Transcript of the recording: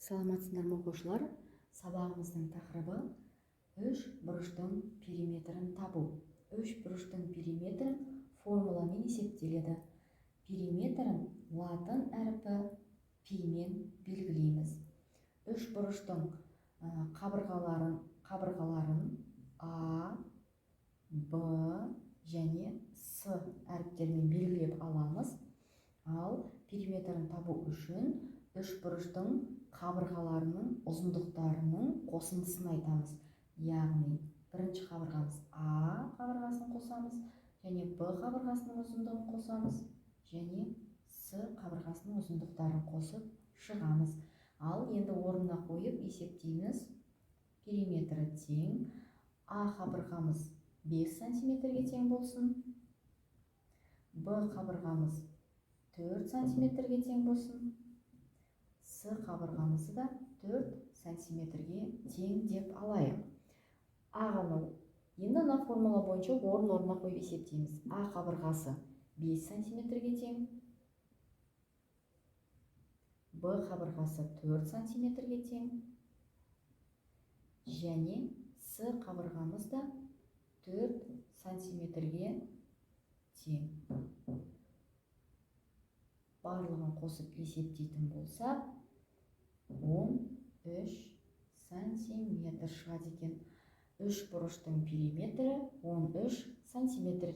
Саламатсыздар ма оқушылар? Сабағымыздың тақырыбы үш бұрыштың периметрін табу. Үш бұрыштың периметрін формуламен есептеледі. Периметрін латын әрпі пимен белгілейміз. Үш бұрыштың қабырғаларын А, Б және С әріптермен белгілеп аламыз. Ал периметрін табу үшін үш бұрыштың қабырғаларының ұзындықтарының қосындысын айтамыз. Яғни бірінші қабырғамыз А қабырғасын қосамыз, және Б қабырғасының ұзындығын қосамыз, және С қабырғасының ұзындықтарын қосып шығамыз. Ал енді орнына қойып есептейміз. Периметрі тең. А қабырғамыз 5 сантиметрге тең болсын. Б қабырғамыз 4 сантиметрге тең болсын. С қабырғамызы да 4 сантиметрге тең деп алайық. Енді мына формула бойынша орнына қойып есептейміз. А қабырғасы 5 сантиметрге тең. Б қабырғасы 4 сантиметрге тең. Және С қабырғамыз да 4 сантиметрге тең. Барлығын қосып есептейтін болсақ, 13 сантиметр шығады екен. Үш бұрыштың периметрі 13 сантиметр.